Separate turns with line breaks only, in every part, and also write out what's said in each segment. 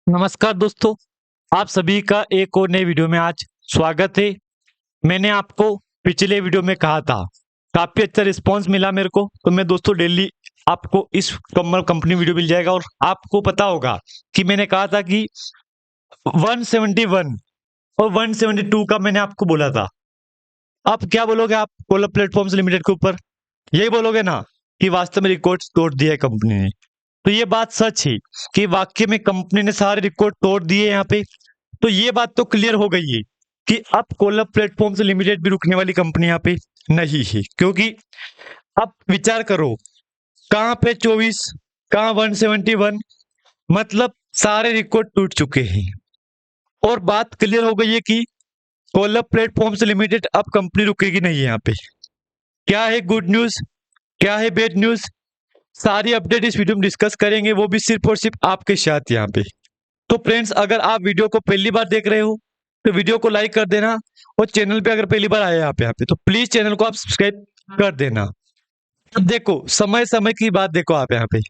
नमस्कार दोस्तों, आप सभी का एक और नए वीडियो में आज स्वागत है। मैंने आपको पिछले वीडियो में कहा था, काफ़ी अच्छा रिस्पांस मिला मेरे को, तो मैं दोस्तों डेली आपको इस कंपनी वीडियो मिल जाएगा। और आपको पता होगा कि मैंने कहा था कि 171 और 172 का मैंने आपको बोला था। आप क्या बोलोगे? आप कोलर प्लेटफॉर्म्स लिमिटेड के ऊपर यही बोलोगे ना कि वास्तव में रिकॉर्ड तोड़ दिया है कंपनी ने। तो ये बात सच है कि वाकई में कंपनी ने सारे रिकॉर्ड तोड़ दिए यहाँ पे। तो ये बात तो क्लियर हो गई है कि अब कोलर प्लेटफॉर्म्स लिमिटेड भी रुकने वाली कंपनी यहाँ पे नहीं है, क्योंकि अब विचार करो, कहाँ पे 24, कहाँ 171, मतलब सारे रिकॉर्ड टूट चुके हैं। और बात क्लियर हो गई है कि कोलर प्लेटफॉर्म्स लिमिटेड अब कंपनी रुकेगी नहीं है यहाँ पे। क्या है गुड न्यूज, क्या है बैड न्यूज, सारी अपडेट इस वीडियो में डिस्कस करेंगे, वो भी सिर्फ और सिर्फ आपके साथ यहाँ पे। तो फ्रेंड्स, अगर आप वीडियो को पहली बार देख रहे हो तो वीडियो को लाइक कर देना, और चैनल पे अगर पहली बार आए आप यहाँ पे तो प्लीज चैनल को आप सब्सक्राइब कर देना। अब देखो, समय समय की बात देखो आप यहाँ पे,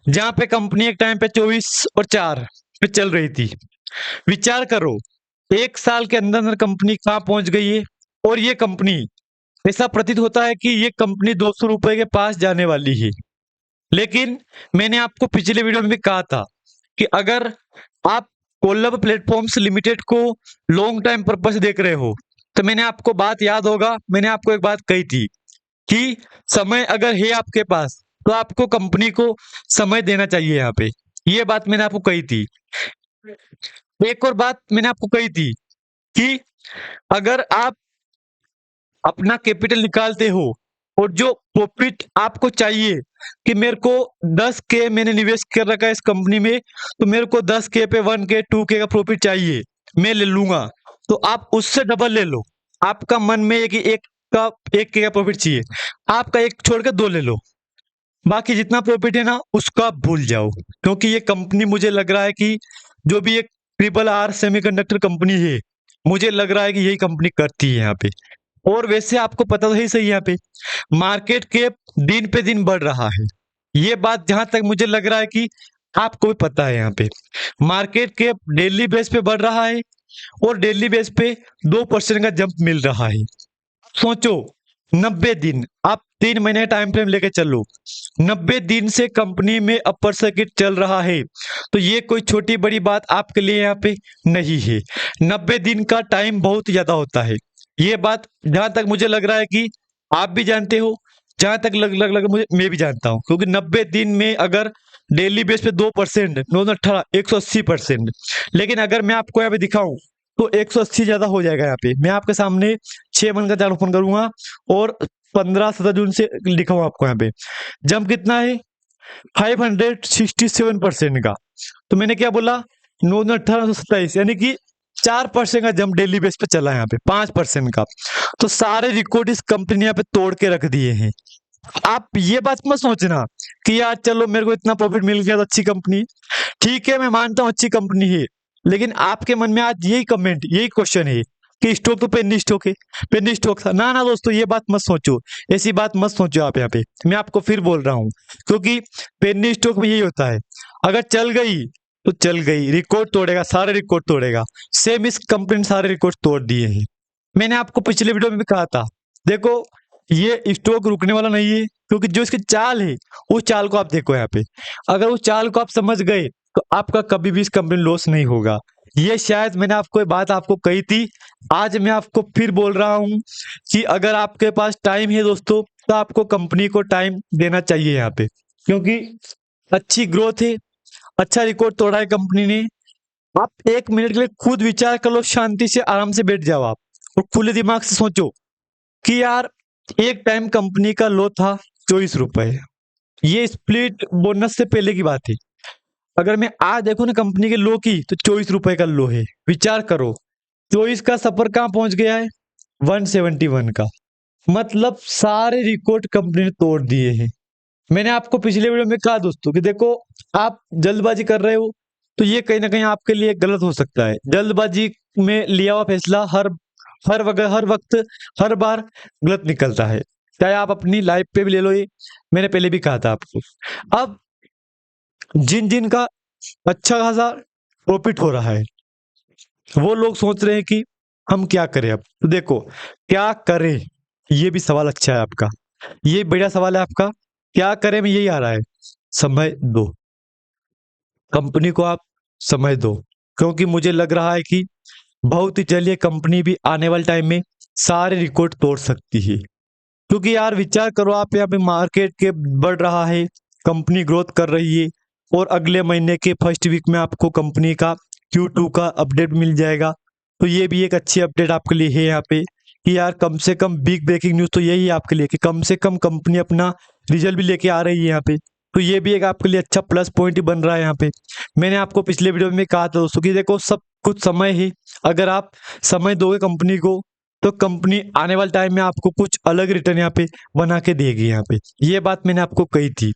जहाँ पे कंपनी एक टाइम पे 24 और 4 पे चल रही थी, विचार करो एक साल के अंदर अंदर कंपनी कहाँ पहुंच गई है। और ये कंपनी, ऐसा प्रतीत होता है कि ये कंपनी 200 रुपए के पास जाने वाली है। लेकिन मैंने आपको पिछले वीडियो में भी कहा था कि अगर आप कोलब प्लेटफॉर्म्स लिमिटेड को लॉन्ग टाइम पर्पस से देख रहे हो, तो मैंने आपको बात याद होगा, मैंने आपको एक बात कही थी कि समय अगर है आपके पास तो आपको कंपनी को समय देना चाहिए यहाँ पे। ये बात मैंने आपको कही थी। एक और बात मैंने आपको कही थी कि अगर आप अपना कैपिटल निकालते हो और जो प्रॉफिट आपको चाहिए कि मेरे को 10K मैंने निवेश कर रखा है इस कंपनी में, तो मेरे को 10K पे 1K 2K का प्रॉफिट चाहिए, मैं ले लूंगा, तो आप उससे डबल ले लो। आपका मन में है कि का 1K का प्रॉफिट चाहिए, आपका एक छोड़ के 2 ले लो, बाकी जितना प्रॉफिट है ना उसका भूल जाओ। क्योंकि ये कंपनी, मुझे लग रहा है कि जो भी एक RRR सेमीकंडक्टर कंपनी है, मुझे लग रहा है कि यही कंपनी करती है यहाँ पे। और वैसे आपको पता तो है सही, यहाँ पे मार्केट कैप दिन पे दिन बढ़ रहा है। ये बात जहां तक मुझे लग रहा है कि आपको भी पता है, यहाँ पे मार्केट कैप डेली बेस पे बढ़ रहा है और डेली बेस पे 2% का जंप मिल रहा है। सोचो, 90 दिन, आप 3 महीने का टाइम फ्रेम लेके चलो, 90 दिन से कंपनी में अपर सर्किट चल रहा है, तो ये कोई छोटी बड़ी बात आपके लिए यहाँ पे नहीं है। 90 दिन का टाइम बहुत ज्यादा होता है। ये बात जहां तक मुझे लग रहा है कि आप भी जानते हो, जहां तक लग मुझे, मैं भी जानता हूं, क्योंकि 90 दिन में अगर डेली बेस पे 2%, 9 18 180%, लेकिन अगर मैं आपको यहाँ पे दिखाऊं तो 180 ज्यादा हो जाएगा। यहाँ पे मैं आपके सामने 6 मन का चार्ट ओपन करूंगा और 15-17 जून से लिखा हुआ आपको यहाँ पे जंप कितना है, 567% का। तो मैंने क्या बोला, 9 18 यानी कि 4% का जंप डेली बेस पे चला है यहाँ पे, 5% का। तो सारे रिकॉर्ड इस कंपनी ने यहाँ पे तोड़ के रख दिए हैं। आप ये बात मत सोचना कि यार चलो मेरे को इतना प्रॉफिट मिल गया तो अच्छी कंपनी। ठीक है, मैं मानता हूँ अच्छी कंपनी है, लेकिन आपके मन में आज यही कमेंट, यही क्वेश्चन है कि स्टॉक तो पेनी स्टॉक है, पेनी स्टॉक था ना। ना दोस्तों, ये बात मत सोचो, ऐसी बात मत सोचो आप यहाँ पे। मैं आपको फिर बोल रहा हूँ, क्योंकि पेनी स्टॉक में यही होता है, अगर चल गई तो चल गई, रिकॉर्ड तोड़ेगा, सारे रिकॉर्ड तोड़ेगा। सेम इस कंपनी ने सारे रिकॉर्ड तोड़ दिए हैं। मैंने आपको पिछले वीडियो में भी कहा था, देखो ये स्टॉक रुकने वाला नहीं है, क्योंकि जो इसकी चाल है उस चाल को आप देखो यहाँ पे, अगर उस चाल को आप समझ गए तो आपका कभी भी इस कंपनी लॉस नहीं होगा। ये शायद मैंने आपको ये बात आपको कही थी, आज मैं आपको फिर बोल रहा हूँ कि अगर आपके पास टाइम है दोस्तों, तो आपको कंपनी को टाइम देना चाहिए यहाँ पे, क्योंकि अच्छी ग्रोथ है, अच्छा रिकॉर्ड तोड़ा है कंपनी ने। आप 1 मिनट के लिए खुद विचार कर लो, शांति से आराम से बैठ जाओ आप और खुले दिमाग से सोचो कि यार एक टाइम कंपनी का लो था 24 रुपए, ये स्प्लिट बोनस से पहले की बात है। अगर मैं आज देखूं ना कंपनी के लो की, तो 24 रुपए का लो है। विचार करो, 24 का सफर कहाँ पहुंच गया है, 171 का। मतलब सारे रिकॉर्ड कंपनी ने तोड़ दिए हैं। मैंने आपको पिछले वीडियो में कहा दोस्तों कि देखो, आप जल्दबाजी कर रहे हो तो ये कहीं ना कहीं आपके लिए गलत हो सकता है। जल्दबाजी में लिया हुआ फैसला हर वक्त, हर बार गलत निकलता है। चाहे आप अपनी लाइफ पे भी ले लो, ये मैंने पहले भी कहा था आपको। अब जिन जिन का अच्छा खासा प्रॉफिट हो रहा है। वो लोग सोच रहे हैं कि हम क्या करें अब। तो देखो, क्या करें, ये भी सवाल अच्छा है आपका, ये बढ़िया सवाल है आपका। क्या करें में यही आ रहा है, समय दो, कंपनी को आप समय दो। क्योंकि मुझे लग रहा है कि बहुत ही जल्द ये कंपनी भी आने वाले टाइम में सारे रिकॉर्ड तोड़ सकती है। क्योंकि यार विचार करो आप, यहाँ पे मार्केट के बढ़ रहा है, कंपनी ग्रोथ कर रही है, और अगले महीने के फर्स्ट वीक में आपको कंपनी का Q2 का अपडेट मिल जाएगा। तो ये भी एक अच्छी अपडेट आपके लिए है यहाँ पे, कि यार कम से कम बिग ब्रेकिंग न्यूज़ तो यही है आपके लिए, कि कम से कम कंपनी अपना रिजल्ट भी लेके आ रही है यहाँ पे। तो ये भी एक आपके लिए अच्छा प्लस पॉइंट ही बन रहा है यहाँ पे। मैंने आपको पिछले वीडियो में कहा था दोस्तों कि देखो, सब कुछ समय ही, अगर आप समय दोगे कंपनी को, तो कंपनी आने वाले टाइम में आपको कुछ अलग रिटर्न यहाँ पे बना के देगी यहाँ पे। ये बात मैंने आपको कही थी,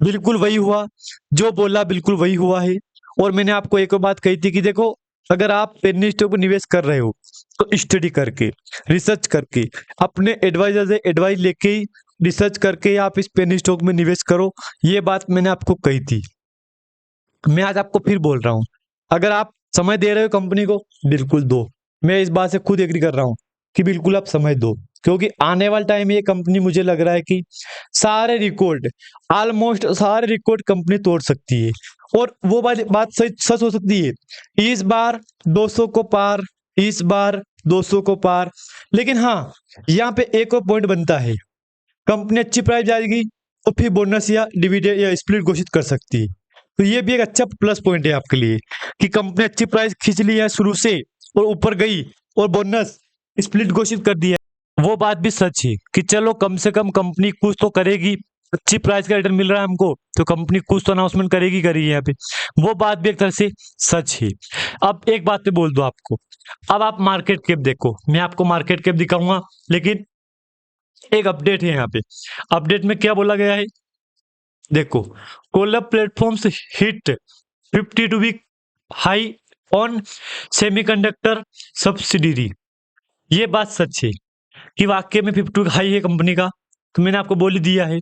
बिल्कुल वही हुआ, जो बोला बिल्कुल वही हुआ है। और मैंने आपको एक और बात कही थी कि देखो, अगर आप पेनी स्टॉक में निवेश कर रहे हो, तो स्टडी करके, रिसर्च करके, अपने एडवाइजर से एडवाइस लेके ही, रिसर्च करके ही आप इस पेनी स्टॉक में निवेश करो। ये बात मैंने आपको कही थी, मैं आज आपको फिर बोल रहा हूँ। अगर आप समय दे रहे हो कंपनी को, बिल्कुल दो। मैं इस बात से खुद एग्री कर रहा हूँ कि बिल्कुल आप समय दो, क्योंकि आने वाले टाइम में ये कंपनी, मुझे लग रहा है कि सारे रिकॉर्ड, ऑलमोस्ट सारे रिकॉर्ड कंपनी तोड़ सकती है। और वो बात सच सच हो सकती है, इस बार 200 को पार, इस बार 200 को पार। लेकिन हाँ, यहाँ पे एक और पॉइंट बनता है, कंपनी अच्छी प्राइस जाएगी तो फिर बोनस या डिविडेंड या स्प्लिट घोषित कर सकती है। तो ये भी एक अच्छा प्लस पॉइंट है आपके लिए, कि कंपनी अच्छी प्राइस खींच ली है शुरू से और ऊपर गई, और बोनस स्प्लिट घोषित कर दिया। वो बात भी सच है कि चलो कम से कम कंपनी कुछ तो करेगी, अच्छी प्राइस का रिटर्न मिल रहा है हमको, तो कंपनी कुछ तो अनाउंसमेंट करेगी करेगी यहाँ पे। वो बात भी एक तरह से सच है। अब एक बात पे बोल दो आपको, अब आप मार्केट कैप देखो, मैं आपको मार्केट कैप दिखाऊंगा, लेकिन एक अपडेट है यहाँ पे। अपडेट में क्या बोला गया है, देखो, Colab platforms hit 52 week high on semiconductor subsidiary. ये बात सच है कि वाकई में 52 हाई है कंपनी का। तो मैंने आपको बोल ही दिया है,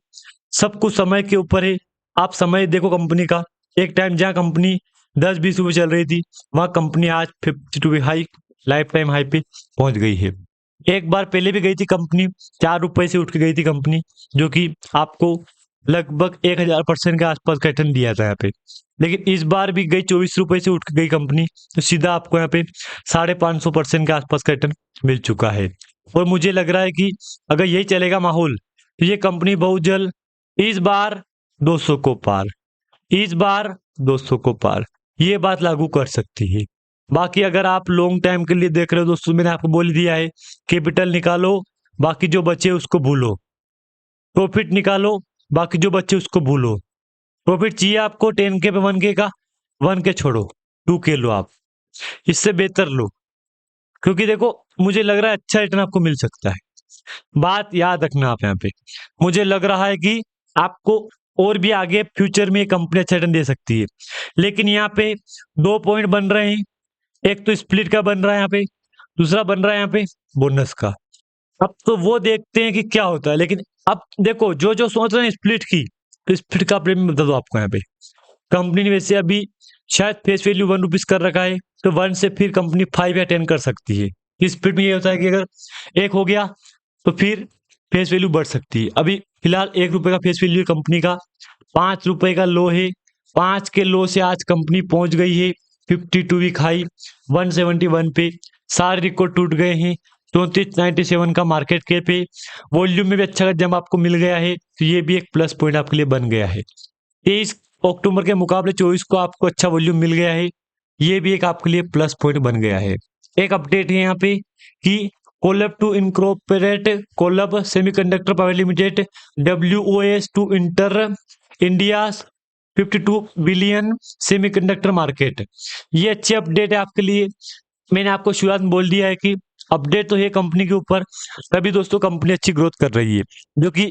सब कुछ समय के ऊपर है। आप समय देखो कंपनी का, एक टाइम जहाँ कंपनी 10-20 रुपए चल रही थी, वहां कंपनी आज 52 हाई, लाइफ टाइम हाई पे पहुंच गई है। एक बार पहले भी गई थी कंपनी, 4 रुपए से उठ के गई थी कंपनी, जो कि आपको लगभग 1000% के आसपास का रिटर्न दिया था यहाँ पे। लेकिन इस बार भी गई 24 रुपए से उठ के गई कंपनी, तो सीधा आपको यहाँ पे 550% के आसपास का रिटर्न मिल चुका है। और मुझे लग रहा है कि अगर यही चलेगा माहौल, तो ये कंपनी बहुत जल्द इस बार 200 को पार, इस बार 200 को पार, ये बात लागू कर सकती है। बाकी अगर आप लॉन्ग टाइम के लिए देख रहे हो दोस्तों, मैंने आपको बोल दिया है, कैपिटल निकालो, बाकी जो बचे उसको भूलो, प्रॉफिट निकालो, बाकी जो बचे उसको भूलो। प्रॉफिट चाहिए आपको 10K पे 1K का, 1K छोड़ो, 2K लो आप, इससे बेहतर लो। क्योंकि देखो, मुझे लग रहा है अच्छा रिटर्न आपको मिल सकता है। बात याद रखना आप यहाँ पे, मुझे लग रहा है कि आपको और भी आगे फ्यूचर में कंपनी अच्छा रिटर्न दे सकती है। लेकिन यहाँ पे 2 पॉइंट बन रहे हैं, एक तो स्प्लिट का बन रहा है यहाँ पे, दूसरा बन रहा है यहाँ पे बोनस का। अब तो वो देखते हैं कि क्या होता है। लेकिन अब देखो, जो जो सोच रहे हैं स्प्लिट की, तो स्प्लिट का प्रीमियम बता दो आपको यहाँ पे। कंपनी ने वैसे अभी शायद फेस वैल्यू 1 रुपीज कर रखा है, तो 1 से फिर कंपनी 5 या 10 कर सकती है। इस स्प्लिट में ये होता है कि अगर 1 हो गया तो फिर फेस वैल्यू बढ़ सकती है। अभी फिलहाल 1 रुपए का फेस वैल्यू कंपनी का, 5 रुपए का लो है, 5 के लो से आज कंपनी पहुंच गई है 52 वीक हाई 171 पे। सारे रिकॉर्ड टूट गए हैं, 3497 का मार्केट कैप है। वॉल्यूम में भी अच्छा जब आपको मिल गया है, तो ये भी एक प्लस पॉइंट आपके लिए बन गया है। 23 अक्टूबर के मुकाबले 24 को आपको अच्छा वॉल्यूम मिल गया है, ये भी एक आपके लिए प्लस पॉइंट बन गया है। एक अपडेट है यहाँ पे कि Colab to incorporate Colab semiconductor private limited WOS to enter India 52 billion semiconductor market. ये अच्छी अपडेट है आपके लिए। मैंने आपको शुरुआत में बोल दिया है कि अपडेट तो है कंपनी के ऊपर, तभी दोस्तों कंपनी अच्छी ग्रोथ कर रही है। जो कि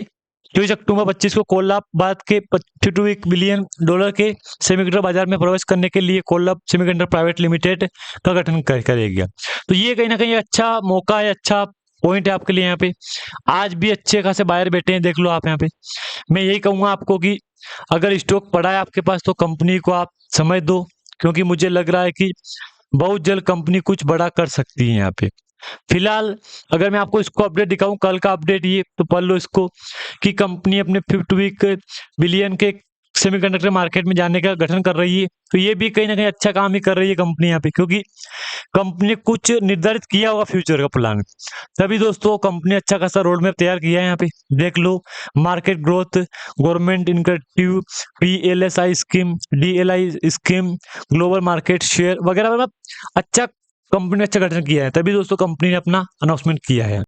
24 अक्टूबर 25 को कोलैब बाद के 52 बिलियन डॉलर के सेमीकंडक्टर बाजार में प्रवेश करने के लिए कोलैब सेमीकंडक्टर प्राइवेट लिमिटेड का गठन करेगा। तो ये कहीं ना कहीं अच्छा मौका है, अच्छा पॉइंट है आपके लिए यहाँ पे। आज भी अच्छे खासे बायर बैठे हैं, देख लो आप यहाँ पे। मैं यही कहूंगा आपको कि अगर स्टॉक पड़ा है आपके पास, तो कंपनी को आप समय दो, क्योंकि मुझे लग रहा है कि बहुत जल्द कंपनी कुछ बड़ा कर सकती है यहाँ पे। फिलहाल अगर मैं आपको इसको अपडेट दिखाऊं, कल का अपडेट ये तो पढ़ लो इसको, कि कंपनी अपने 5th वीक बिलियन के सेमीकंडक्टर मार्केट में जाने का गठन कर रही है। तो ये भी कहीं ना कहीं अच्छा काम ही कर रही है कंपनी यहाँ पे, क्योंकि कंपनी ने कुछ निर्धारित किया होगा फ्यूचर का प्लान। तभी दोस्तों कंपनी अच्छा खासा रोड मैप तैयार किया है यहाँ पे, देख लो। Market growth, government initiative, PLSI scheme, DLI scheme, global market share वगैरह, मतलब अच्छा कंपनी ने अच्छा गठन किया है, तभी दोस्तों कंपनी ने अपना अनाउंसमेंट किया है।